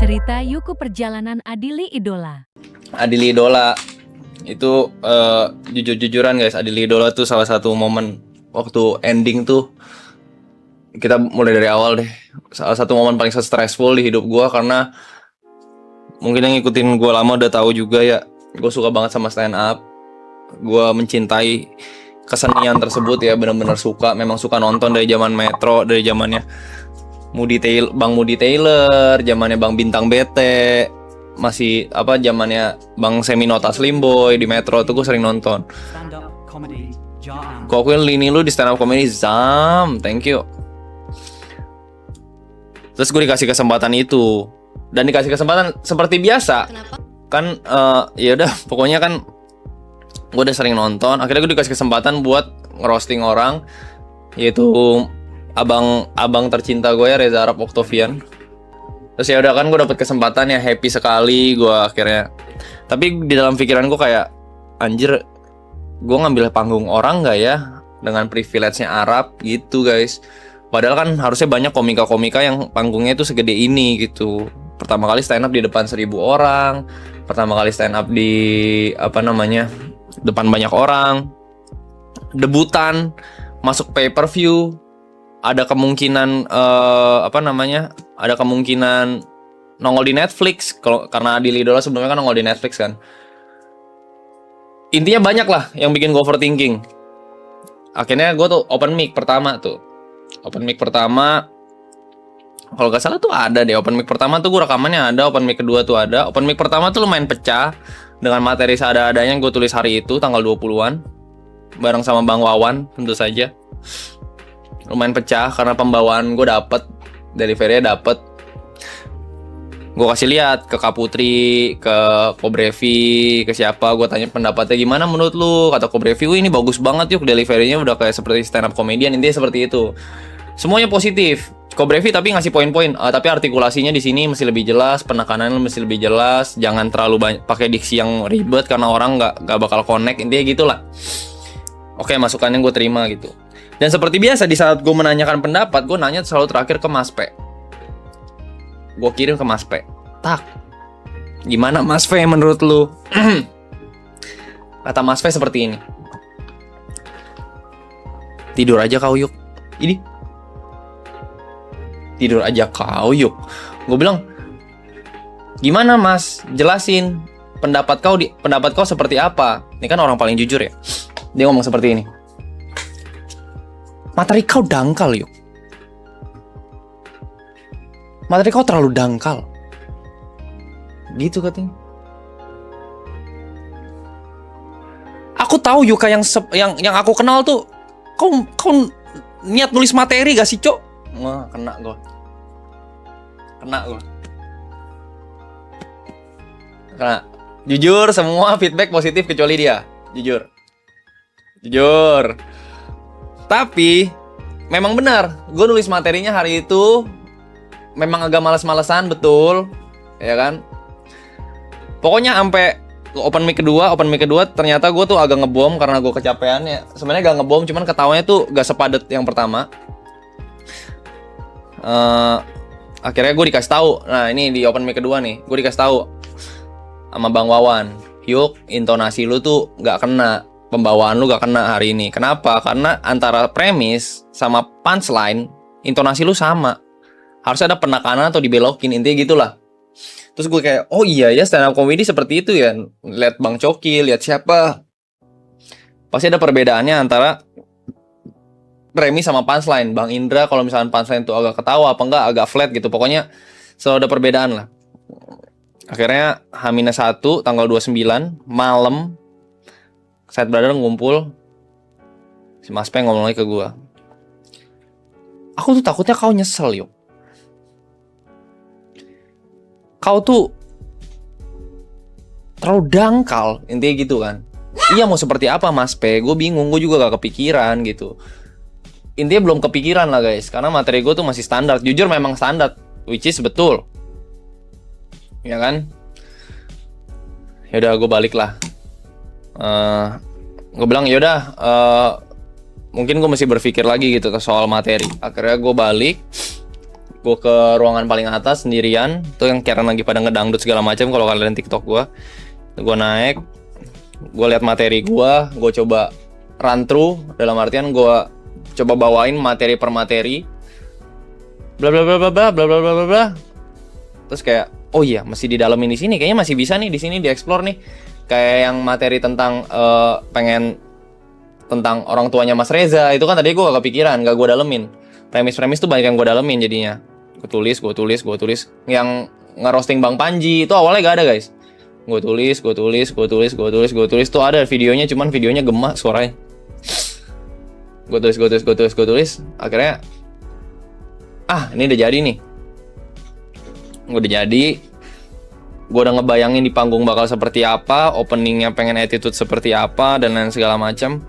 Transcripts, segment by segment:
Cerita Yuku Perjalanan Adili Idola. Adili Idola itu jujur-jujuran guys, Adili Idola tuh salah satu momen waktu ending tuh. Kita mulai dari awal deh. Salah satu momen paling stressful di hidup gue, karena mungkin yang ngikutin gue lama udah tahu juga ya, gue suka banget sama stand up. Gue mencintai kesenian tersebut ya, benar-benar suka. Memang suka nonton dari zaman Metro, dari zamannya Bang Moody Taylor, zamannya Bang Bintang Bete, masih apa zamannya Bang Seminota Slim Boy di Metro tuh gue sering nonton. Stand up comedy, Jaan. Gue akuin lini lu di stand up comedy, Zam, thank you. Terus gue dikasih kesempatan itu, dan dikasih kesempatan seperti biasa. Kenapa? Kan ya udah, pokoknya kan gue udah sering nonton. Akhirnya gue dikasih kesempatan buat ngerosting orang, yaitu abang tercinta gue ya, Reza Arab Octavian. Terus ya udah kan, gue dapet kesempatan ya, happy sekali gue akhirnya. Tapi di dalam pikiran gue kayak, anjir, gue ngambil panggung orang nggak ya dengan privilege-nya Arab gitu guys. Padahal kan harusnya banyak komika-komika yang panggungnya itu segede ini gitu. Pertama kali stand up di depan 1.000 orang, pertama kali stand up di depan banyak orang, debutan, masuk pay per view. Ada kemungkinan ada kemungkinan nongol di Netflix, karena Adili Idola sebelumnya kan nongol di Netflix kan. Intinya banyak lah yang bikin gue overthinking. Akhirnya gue tuh open mic pertama, kalau gak salah tuh ada deh. Open mic pertama tuh gue rekamannya ada, open mic kedua tuh ada. Open mic pertama tuh lumayan pecah, dengan materi seadanya yang gue tulis hari itu tanggal 20-an bareng sama Bang Wawan tentu saja. Lumayan pecah karena pembawaan gue dapet, delivery-nya dapet. Gue kasih lihat ke Kak Putri, ke Kobrevi, ke siapa, gue tanya pendapatnya gimana menurut lu. Kata Kobrevi, wih ini bagus banget yuk, delivery-nya udah kayak seperti stand up comedian. Intinya seperti itu. Semuanya positif. Kobrevi tapi ngasih poin-poin, tapi artikulasinya di sini mesti lebih jelas, penekanannya mesti lebih jelas, jangan terlalu banyak pakai diksi yang ribet karena orang nggak bakal connect. Intinya gitulah. Oke, masukannya gue terima gitu. Dan seperti biasa, di saat gue menanyakan pendapat, gue nanya selalu terakhir ke Mas P. Gue kirim ke Mas P. Tak, gimana Mas P menurut lu? Kata Mas P seperti ini. Tidur aja kau yuk. Ini. Tidur aja kau yuk. Gue bilang, gimana Mas? Jelasin pendapat kau seperti apa? Ini kan orang paling jujur ya. Dia ngomong seperti ini. Materi kau dangkal yuk. Materi kau terlalu dangkal. Gitu katanya. Aku tahu Yuka yang aku kenal tuh. Kau niat nulis materi gak sih, Cok? Wah, kena gue. Kena. Jujur, semua feedback positif kecuali dia. Jujur. Tapi memang benar, gue nulis materinya hari itu memang agak malas-malesan, betul, ya kan? Pokoknya sampai open mic kedua ternyata gue tuh agak ngebom karena gue kecapean ya. Sebenarnya gak ngebom, cuman ketawanya tuh gak sepadet yang pertama. Akhirnya gue dikasih tahu. Nah ini di open mic kedua nih, gue dikasih tahu sama Bang Wawan, Yuk, intonasi lu tuh gak kena. Pembawaan lu gak kena hari ini. Kenapa? Karena antara premis sama punchline, intonasi lu sama. Harus ada penekanan atau dibelokin, intinya gitulah. Terus gue kayak, oh iya ya, stand up comedy seperti itu ya. Lihat Bang Coki, lihat siapa. Pasti ada perbedaannya antara premis sama punchline. Bang Indra kalau misalnya punchline tuh agak ketawa apa enggak, agak flat gitu. Pokoknya selalu ada perbedaan lah. Akhirnya H-1 tanggal 29 malam, Side Brother ngumpul, si Mas P ngomong lagi ke gue, aku tuh takutnya kau nyesel yuk. Kau tuh terlalu dangkal, intinya gitu kan. Iya mau seperti apa Mas P, gue bingung, gue juga gak kepikiran gitu. Intinya belum kepikiran lah guys, karena materi gue tuh masih standar. Jujur memang standar, which is betul, ya kan. Yaudah gue balik lah. Gue bilang yaudah, mungkin gue mesti berpikir lagi gitu soal materi. Akhirnya gue balik, gue ke ruangan paling atas sendirian, tuh yang Karen lagi pada ngedangdut segala macam. Kalau kalian TikTok gue naik, gue lihat materi gue coba run through, dalam artian gue coba bawain materi per materi, bla bla bla bla bla bla bla bla bla bla. Terus kayak, oh iya masih di dalam di sini, kayaknya masih bisa nih di sini dieksplor nih. Kayak yang materi tentang tentang orang tuanya Mas Reza itu kan tadi gue gak kepikiran, gak gue dalemin. Premis-premis tuh banyak yang gue dalemin jadinya. Gue tulis. Yang ngerosting Bang Panji itu awalnya gak ada guys. Gue tulis tuh ada videonya, cuman videonya gemak suaranya. Gue tulis. Akhirnya, ini udah jadi nih. Gue udah ngebayangin di panggung bakal seperti apa, openingnya pengen attitude seperti apa, dan lain segala macam.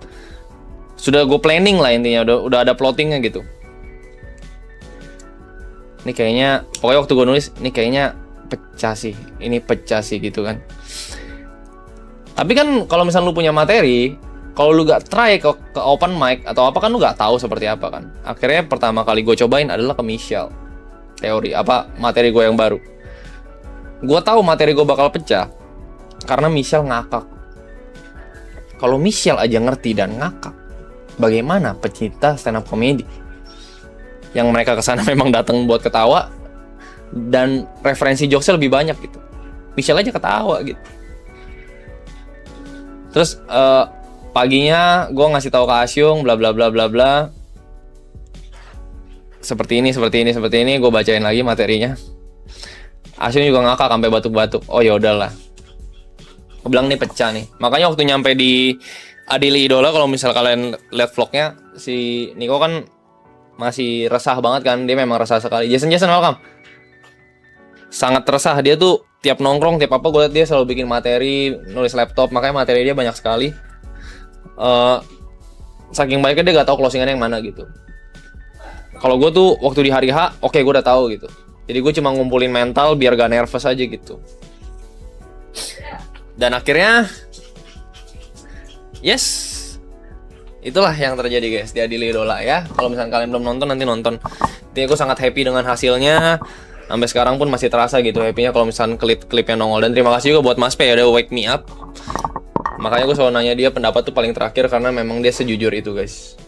Sudah gue planning lah intinya, udah ada plottingnya gitu. Ini kayaknya, pokoknya waktu gue nulis, ini kayaknya pecah sih gitu kan. Tapi kan kalau misalnya lu punya materi, kalau lu gak try ke open mic atau apa kan lu gak tahu seperti apa kan. Akhirnya pertama kali gue cobain adalah ke Michelle. Materi gue yang baru. Gue tahu materi gue bakal pecah karena Michelle ngakak. Kalau Michelle aja ngerti dan ngakak, bagaimana pecinta stand up comedy yang mereka kesana memang datang buat ketawa dan referensi jokesnya lebih banyak gitu. Michelle aja ketawa gitu. Terus paginya gue ngasih tahu ke Asyung bla bla bla bla bla. Seperti ini, gue bacain lagi materinya. Asyung juga ngakak sampai batuk-batuk. Oh ya udahlah. Gue bilang nih pecah nih. Makanya waktu nyampe di Adili Idola, kalau misal kalian lihat vlognya, si Niko kan masih resah banget kan. Dia memang resah sekali. Jason welcome. Sangat resah. Dia tuh tiap nongkrong, tiap apa gue liat dia selalu bikin materi, nulis laptop. Makanya materi dia banyak sekali. Saking baiknya dia gak tahu closingannya yang mana gitu. Kalau gue tuh waktu di hari H, oke, gue udah tahu gitu. Jadi gue cuma ngumpulin mental biar gak nervous aja gitu. Dan akhirnya, yes, itulah yang terjadi guys di Adili Idola ya. Kalau misalnya kalian belum nonton, nanti nonton. Intinya gue sangat happy dengan hasilnya. Sampai sekarang pun masih terasa gitu happy-nya kalau misalnya klip-klipnya nongol. Dan terima kasih juga buat Mas P ya udah wake me up. Makanya gue selalu nanya dia pendapat tuh paling terakhir karena memang dia sejujur itu guys.